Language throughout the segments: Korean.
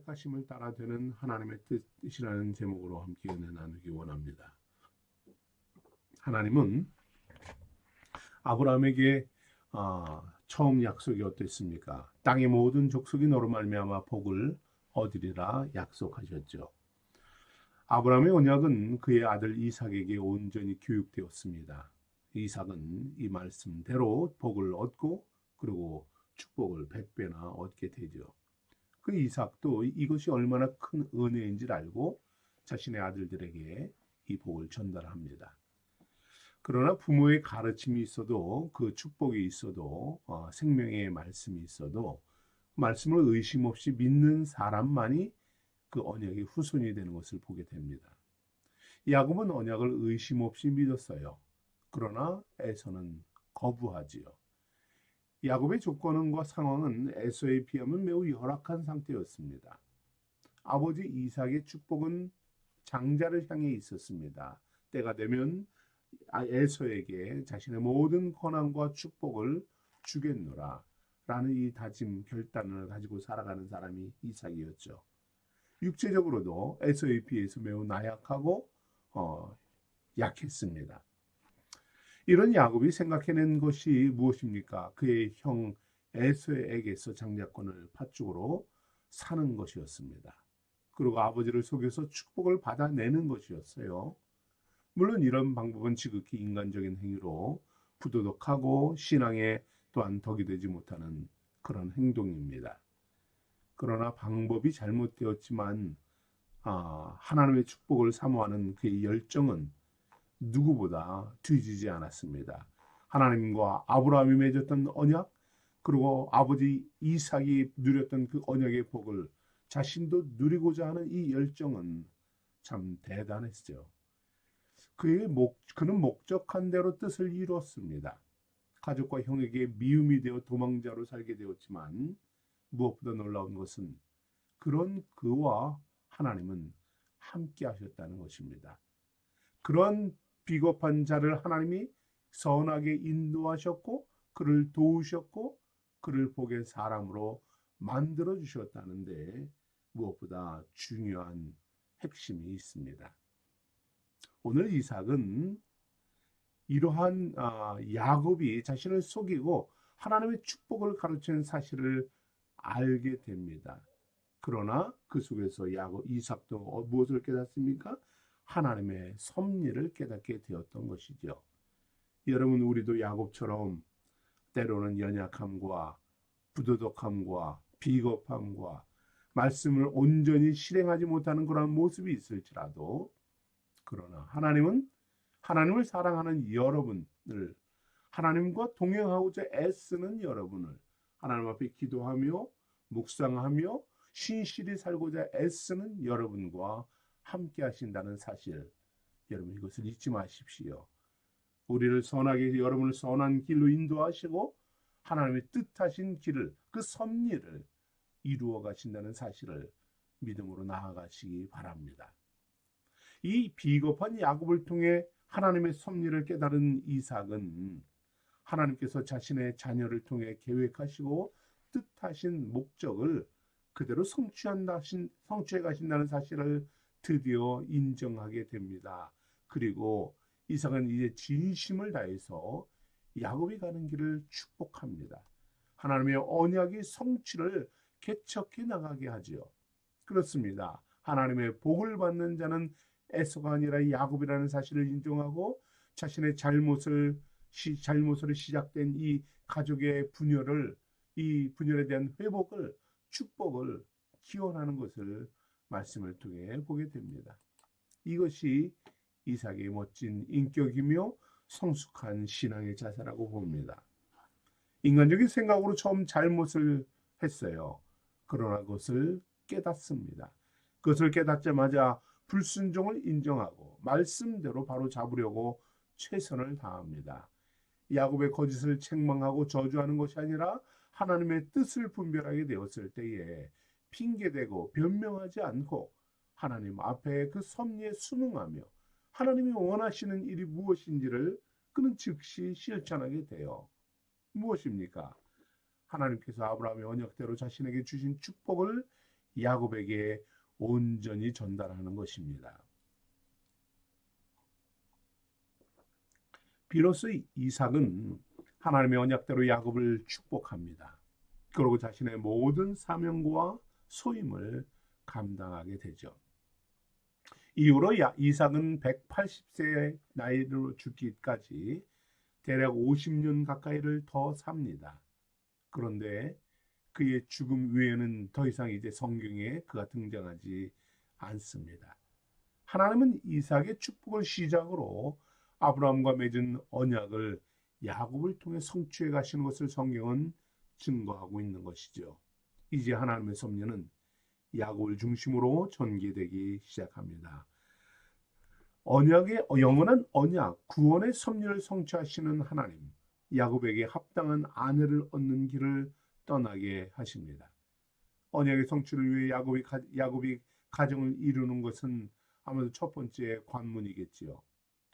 택하심을 따라 되는 하나님의 뜻이라는 제목으로 함께 은혜 나누기 원합니다. 하나님은 아브라함에게 처음 약속이 어땠습니까? 땅의 모든 족속이 너로 말미암아 복을 얻으리라 약속하셨죠. 아브라함의 언약은 그의 아들 이삭에게 온전히 교육되었습니다. 이삭은 이 말씀대로 복을 얻고 그리고 축복을 100배나 얻게 되죠. 그 이삭도 이것이 얼마나 큰 은혜인지를 알고 자신의 아들들에게 이 복을 전달합니다. 그러나 부모의 가르침이 있어도 그 축복이 있어도 생명의 말씀이 있어도 말씀을 의심 없이 믿는 사람만이 그 언약의 후손이 되는 것을 보게 됩니다. 야곱은 언약을 의심 없이 믿었어요. 그러나 에서는 거부하지요. 야곱의 조건과 상황은 에서에 비하면 매우 열악한 상태였습니다. 아버지 이삭의 축복은 장자를 향해 있었습니다. 때가 되면 에서에게 자신의 모든 권한과 축복을 주겠노라 라는 이 다짐 결단을 가지고 살아가는 사람이 이삭이었죠. 육체적으로도 에서에 비해서 매우 나약하고 약했습니다. 이런 야곱이 생각해낸 것이 무엇입니까? 그의 형 에서에게서 장자권을 팥죽으로 사는 것이었습니다. 그리고 아버지를 속여서 축복을 받아내는 것이었어요. 물론 이런 방법은 지극히 인간적인 행위로 부도덕하고 신앙에 또한 덕이 되지 못하는 그런 행동입니다. 그러나 방법이 잘못되었지만 하나님의 축복을 사모하는 그의 열정은 누구보다 뒤지지 않았습니다. 하나님과 아브라함이 맺었던 언약, 그리고 아버지 이삭이 누렸던 그 언약의 복을 자신도 누리고자 하는 이 열정은 참 대단했죠. 그는 목적한 대로 뜻을 이루었습니다. 가족과 형에게 미움이 되어 도망자로 살게 되었지만 무엇보다 놀라운 것은 그런 그와 하나님은 함께 하셨다는 것입니다. 그런 비겁한 자를 하나님이 선하게 인도하셨고 그를 도우셨고 그를 복의 사람으로 만들어 주셨다는데 무엇보다 중요한 핵심이 있습니다. 오늘 이삭은 이러한 야곱이 자신을 속이고 하나님의 축복을 가르치는 사실을 알게 됩니다. 그러나 그 속에서 이삭도 무엇을 깨닫습니까? 하나님의 섭리를 깨닫게 되었던 것이죠. 여러분, 우리도 야곱처럼 때로는 연약함과 부도덕함과 비겁함과 말씀을 온전히 실행하지 못하는 그런 모습이 있을지라도 그러나 하나님을 사랑하는 여러분을, 하나님과 동행하고자 애쓰는 여러분을 하나님 앞에 기도하며 묵상하며 신실히 살고자 애쓰는 여러분과 함께 하신다는 사실, 여러분 이것을 잊지 마십시오. 우리를 여러분을 선한 길로 인도하시고 하나님의 뜻하신 길을, 그 섭리를 이루어 가신다는 사실을 믿음으로 나아가시기 바랍니다. 이 비겁한 야곱을 통해 하나님의 섭리를 깨달은 이삭은 하나님께서 자신의 자녀를 통해 계획하시고 뜻하신 목적을 그대로 성취해 가신다는 사실을 드디어 인정하게 됩니다. 그리고 이삭은 이제 진심을 다해서 야곱이 가는 길을 축복합니다. 하나님의 언약의 성취를 개척해 나가게 하지요. 그렇습니다. 하나님의 복을 받는 자는 에서가 아니라 야곱이라는 사실을 인정하고 자신의 잘못으로 시작된 이 가족의 이 분열에 대한 회복을, 축복을 기원하는 것을 말씀을 통해 보게 됩니다. 이것이 이삭의 멋진 인격이며 성숙한 신앙의 자세라고 봅니다. 인간적인 생각으로 처음 잘못을 했어요. 그러나 그것을 깨닫습니다. 그것을 깨닫자마자 불순종을 인정하고 말씀대로 바로 잡으려고 최선을 다합니다. 야곱의 거짓을 책망하고 저주하는 것이 아니라 하나님의 뜻을 분별하게 되었을 때에 핑계대고 변명하지 않고 하나님 앞에 그 섭리에 순응하며 하나님이 원하시는 일이 무엇인지를 그는 즉시 실천하게 돼요. 무엇입니까? 하나님께서 아브라함의 언약대로 자신에게 주신 축복을 야곱에게 온전히 전달하는 것입니다. 비로소 이삭은 하나님의 언약대로 야곱을 축복합니다. 그리고 자신의 모든 사명과 소임을 감당하게 되죠. 이후로 이삭은 180세의 나이로 죽기까지 대략 50년 가까이를 더 삽니다. 그런데 그의 죽음 외에는 더 이상 이제 성경에 그가 등장하지 않습니다. 하나님은 이삭의 축복을 시작으로 아브라함과 맺은 언약을 야곱을 통해 성취해 가시는 것을 성경은 증거하고 있는 것이죠. 이제 하나님의 섭리는 야곱을 중심으로 전개되기 시작합니다. 언약의 영원한 언약, 구원의 섭리를 성취하시는 하나님, 야곱에게 합당한 아내를 얻는 길을 떠나게 하십니다. 언약의 성취를 위해 야곱이 가정을 이루는 것은 아마도 첫 번째 관문이겠지요.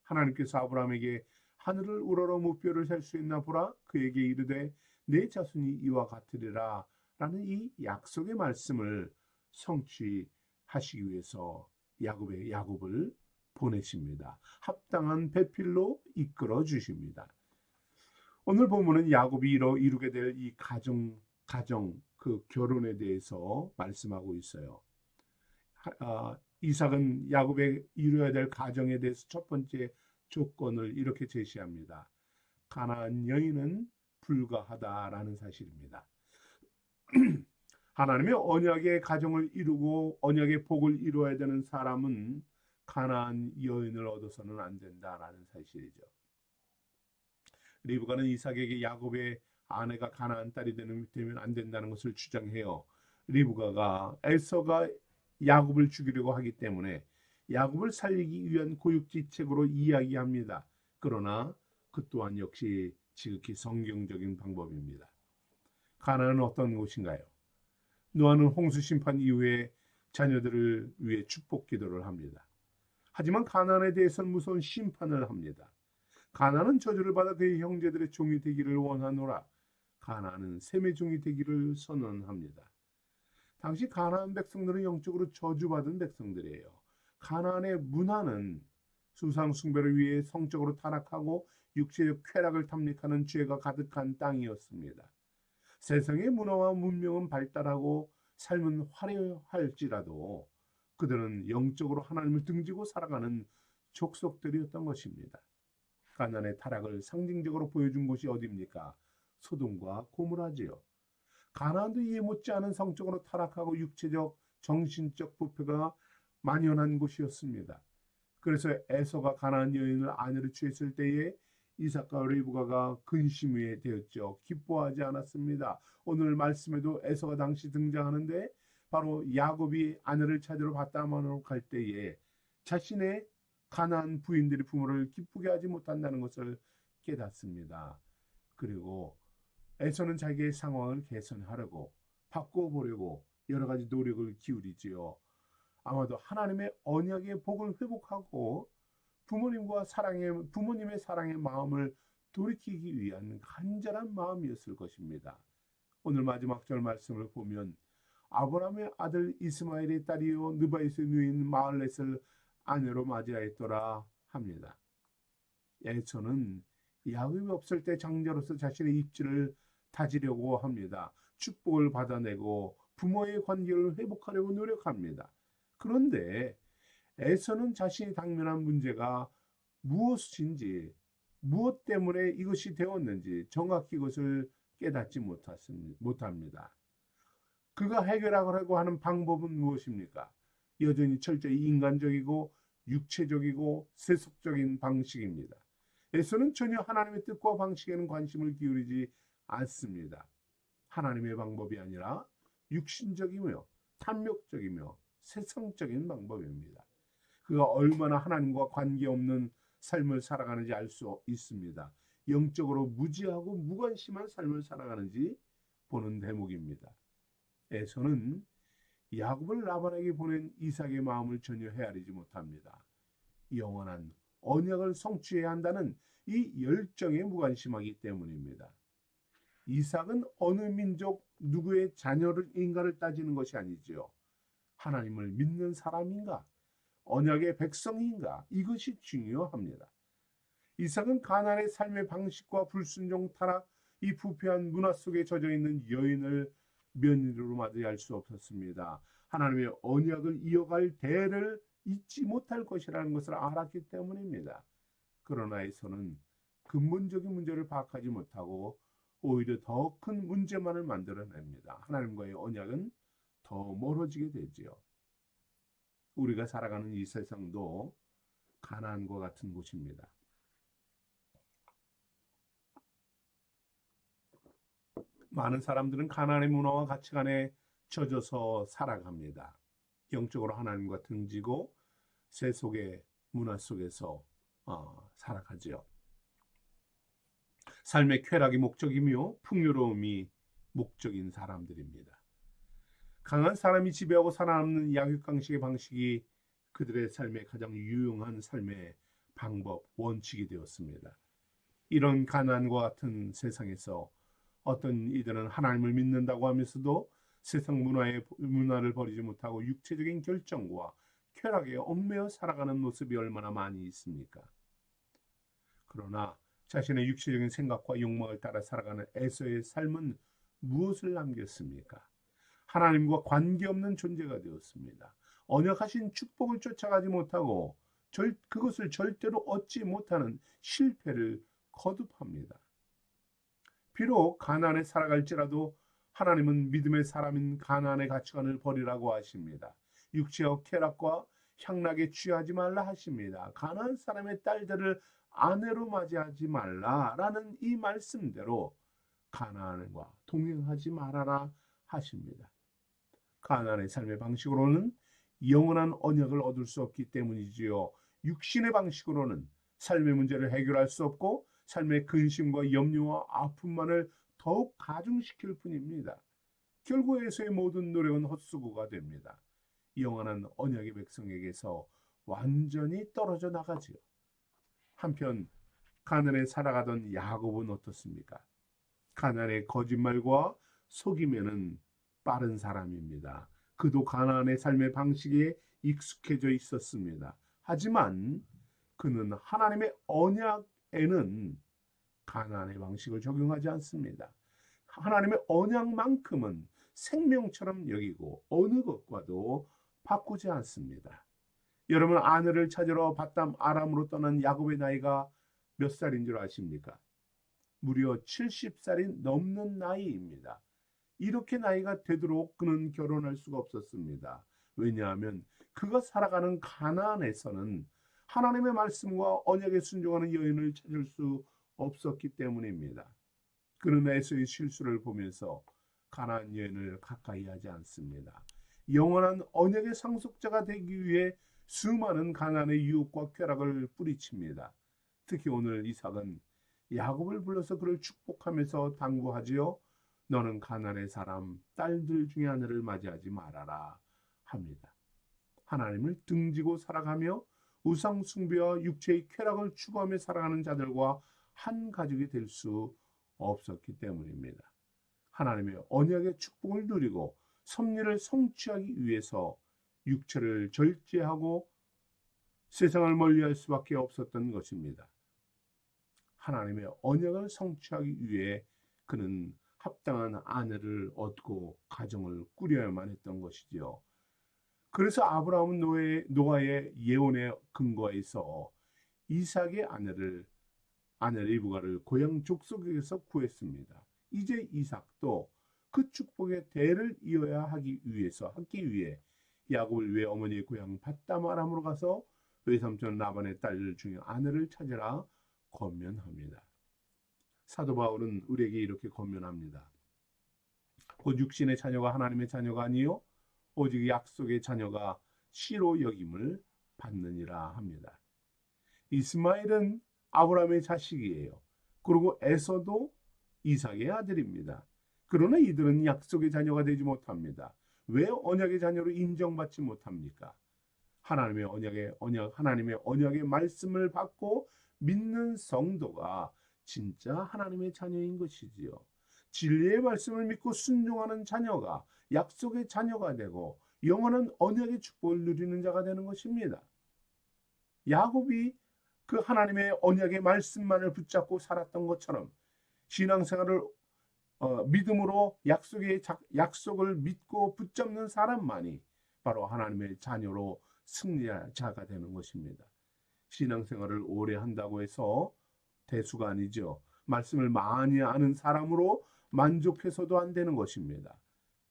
하나님께서 아브라함에게 하늘을 우러러 무뼈를 셀 수 있나 보라, 그에게 이르되 내 자손이 이와 같으리라 라는 이 약속의 말씀을 성취하시기 위해서 야곱을 보내십니다. 합당한 배필로 이끌어 주십니다. 오늘 본문은 야곱이 이루게 될 이 가정 그 결혼에 대해서 말씀하고 있어요. 이삭은 야곱의 이루어야 될 가정에 대해서 첫 번째 조건을 이렇게 제시합니다. 가나안 여인은 불가하다라는 사실입니다. 하나님의 언약의 가정을 이루고 언약의 복을 이루어야 되는 사람은 가나안 여인을 얻어서는 안 된다라는 사실이죠. 리브가는 이삭에게 야곱의 아내가 가나안 딸이 되면 안 된다는 것을 주장해요. 리브가가 에서가 야곱을 죽이려고 하기 때문에 야곱을 살리기 위한 고육지책으로 이야기합니다. 그러나 그 또한 역시 지극히 성경적인 방법입니다. 가나안은 어떤 곳인가요? 노아는 홍수 심판 이후에 자녀들을 위해 축복 기도를 합니다. 하지만 가나안에 대해서는 무서운 심판을 합니다. 가나안은 저주를 받아 그의 형제들의 종이 되기를 원하노라. 가나안은 셈의 종이 되기를 선언합니다. 당시 가나안 백성들은 영적으로 저주받은 백성들이에요. 가나안의 문화는 수상 숭배를 위해 성적으로 타락하고 육체적 쾌락을 탐닉하는 죄가 가득한 땅이었습니다. 세상의 문화와 문명은 발달하고 삶은 화려할지라도 그들은 영적으로 하나님을 등지고 살아가는 족속들이었던 것입니다. 가나안의 타락을 상징적으로 보여준 곳이 어디입니까? 소돔과 고모라지요. 가나안도 이해 못지않은 성적으로 타락하고 육체적, 정신적 부패가 만연한 곳이었습니다. 그래서 에서가 가나안 여인을 아내로 취했을 때에 이삭과 리브가가 근심이 되었죠. 기뻐하지 않았습니다. 오늘 말씀에도 에서가 당시 등장하는데 바로 야곱이 아내를 찾으러 바다만으로 갈 때에 자신의 가나안 부인들이 부모를 기쁘게 하지 못한다는 것을 깨닫습니다. 그리고 에서는 자기의 상황을 개선하려고 바꿔보려고 여러 가지 노력을 기울이지요. 아마도 하나님의 언약의 복을 회복하고 부모님의 사랑의 마음을 돌이키기 위한 간절한 마음이었을 것입니다. 오늘 마지막 절 말씀을 보면 아브라함의 아들 이스마엘의 딸이요 느바이스의 누인 마을렛을 아내로 맞이하였더라 합니다. 에서는 야곱이 없을 때 장자로서 자신의 입지를 다지려고 합니다. 축복을 받아내고 부모의 관계를 회복하려고 노력합니다. 그런데 에서는 자신이 당면한 문제가 무엇인지, 무엇 때문에 이것이 되었는지 정확히 이것을 깨닫지 못합니다. 그가 해결하려고 하는 방법은 무엇입니까? 여전히 철저히 인간적이고 육체적이고 세속적인 방식입니다. 에서는 전혀 하나님의 뜻과 방식에는 관심을 기울이지 않습니다. 하나님의 방법이 아니라 육신적이며 탐욕적이며 세상적인 방법입니다. 그가 얼마나 하나님과 관계없는 삶을 살아가는지 알 수 있습니다. 영적으로 무지하고 무관심한 삶을 살아가는지 보는 대목입니다. 에서는 야곱을 라반에게 보낸 이삭의 마음을 전혀 헤아리지 못합니다. 영원한 언약을 성취해야 한다는 이 열정에 무관심하기 때문입니다. 이삭은 어느 민족 누구의 자녀를 인가를 따지는 것이 아니지요. 하나님을 믿는 사람인가? 언약의 백성인가? 이것이 중요합니다. 이삭은 가나안의 삶의 방식과 불순종, 타락, 이 부패한 문화 속에 젖어 있는 여인을 며느리로 맞이할 수 없었습니다. 하나님의 언약을 이어갈 대를 잊지 못할 것이라는 것을 알았기 때문입니다. 그러나 에서는 근본적인 문제를 파악하지 못하고 오히려 더 큰 문제만을 만들어냅니다. 하나님과의 언약은 더 멀어지게 되지요. 우리가 살아가는 이 세상도 가나안과 같은 곳입니다. 많은 사람들은 가나안의 문화와 가치관에 젖어서 살아갑니다. 영적으로 하나님과 등지고 세속의 문화 속에서 살아가지요. 삶의 쾌락이 목적이며 풍요로움이 목적인 사람들입니다. 강한 사람이 지배하고 살아남는 약육강식의 방식이 그들의 삶에 가장 유용한 삶의 방법, 원칙이 되었습니다. 이런 가난과 같은 세상에서 어떤 이들은 하나님을 믿는다고 하면서도 세상 문화를 버리지 못하고 육체적인 결정과 쾌락에 얽매여 살아가는 모습이 얼마나 많이 있습니까? 그러나 자신의 육체적인 생각과 욕망을 따라 살아가는 에서의 삶은 무엇을 남겼습니까? 하나님과 관계없는 존재가 되었습니다. 언약하신 축복을 쫓아가지 못하고 그것을 절대로 얻지 못하는 실패를 거듭합니다. 비록 가나안에 살아갈지라도 하나님은 믿음의 사람인 가나안의 가치관을 버리라고 하십니다. 육체와 쾌락과 향락에 취하지 말라 하십니다. 가나안 사람의 딸들을 아내로 맞이하지 말라라는 이 말씀대로 가나안과 동행하지 말아라 하십니다. 가나안의 삶의 방식으로는 영원한 언약을 얻을 수 없기 때문이지요. 육신의 방식으로는 삶의 문제를 해결할 수 없고 삶의 근심과 염려와 아픔만을 더욱 가중시킬 뿐입니다. 결국에서의 모든 노력은 헛수고가 됩니다. 영원한 언약의 백성에게서 완전히 떨어져 나가지요. 한편 가나안에 살아가던 야곱은 어떻습니까? 가나안의 거짓말과 속임에는 빠른 사람입니다. 그도 가나안의 삶의 방식에 익숙해져 있었습니다. 하지만 그는 하나님의 언약에는 가나안의 방식을 적용하지 않습니다. 하나님의 언약만큼은 생명처럼 여기고 어느 것과도 바꾸지 않습니다. 여러분, 아내를 찾으러 바담 아람으로 떠난 야곱의 나이가 몇 살인 줄 아십니까? 무려 70살이 넘는 나이입니다. 이렇게 나이가 되도록 그는 결혼할 수가 없었습니다. 왜냐하면 그가 살아가는 가나안에서는 하나님의 말씀과 언약에 순종하는 여인을 찾을 수 없었기 때문입니다. 그는 에서의 실수를 보면서 가나안 여인을 가까이 하지 않습니다. 영원한 언약의 상속자가 되기 위해 수많은 가나안의 유혹과 쾌락을 뿌리칩니다. 특히 오늘 이삭은 야곱을 불러서 그를 축복하면서 당부하지요. 너는 가나안의 사람 딸들 중에 하나를 맞이하지 말아라 합니다. 하나님을 등지고 살아가며 우상 숭배와 육체의 쾌락을 추구하며 살아가는 자들과 한 가족이 될 수 없었기 때문입니다. 하나님의 언약의 축복을 누리고 섭리를 성취하기 위해서 육체를 절제하고 세상을 멀리할 수밖에 없었던 것입니다. 하나님의 언약을 성취하기 위해 그는 합당한 아내를 얻고 가정을 꾸려야만 했던 것이지요. 그래서 아브라함은 노아의 예언의 근거에서 이삭의 아내를 리브가를 고향 족속에서 구했습니다. 이제 이삭도 그 축복의 대를 이어야 하기 위해 야곱을 위해 어머니의 고향 밧담 아람으로 가서 외삼촌 라반의 딸 중에 아내를 찾으라 권면합니다. 사도 바울은 우리에게 이렇게 권면합니다. 곧 육신의 자녀가 하나님의 자녀가 아니요 오직 약속의 자녀가 씨로 여김을 받느니라 합니다. 이스마엘은 아브라함의 자식이에요. 그리고 에서도 이삭의 아들입니다. 그러나 이들은 약속의 자녀가 되지 못합니다. 왜 언약의 자녀로 인정받지 못합니까? 하나님의 언약의 말씀을 받고 믿는 성도가 진짜 하나님의 자녀인 것이지요. 진리의 말씀을 믿고 순종하는 자녀가 약속의 자녀가 되고 영원한 언약의 축복을 누리는 자가 되는 것입니다. 야곱이 그 하나님의 언약의 말씀만을 붙잡고 살았던 것처럼 신앙생활을 믿음으로 약속을 믿고 붙잡는 사람만이 바로 하나님의 자녀로 승리할 자가 되는 것입니다. 신앙생활을 오래 한다고 해서 대수가 아니죠. 말씀을 많이 아는 사람으로 만족해서도 안 되는 것입니다.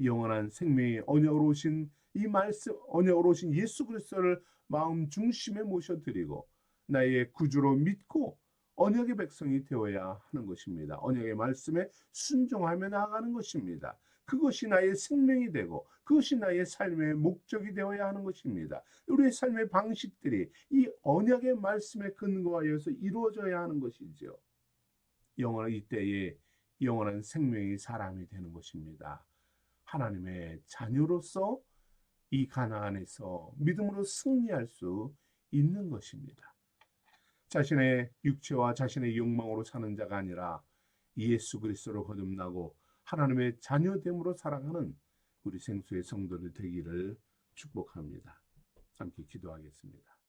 영원한 생명의 언약으로 오신 이 말씀, 언약으로 오신 예수 그리스도를 마음 중심에 모셔드리고 나의 구주로 믿고 언약의 백성이 되어야 하는 것입니다. 언약의 말씀에 순종하며 나아가는 것입니다. 그것이 나의 생명이 되고 그것이 나의 삶의 목적이 되어야 하는 것입니다. 우리의 삶의 방식들이 이 언약의 말씀에 근거하여서 이루어져야 하는 것이죠. 이때에 영원한 생명의 사람이 되는 것입니다. 하나님의 자녀로서 이 가나안에서 믿음으로 승리할 수 있는 것입니다. 자신의 육체와 자신의 욕망으로 사는 자가 아니라 예수 그리스도로 거듭나고 하나님의 자녀됨으로 살아가는 우리 생수의 성도들 되기를 축복합니다. 함께 기도하겠습니다.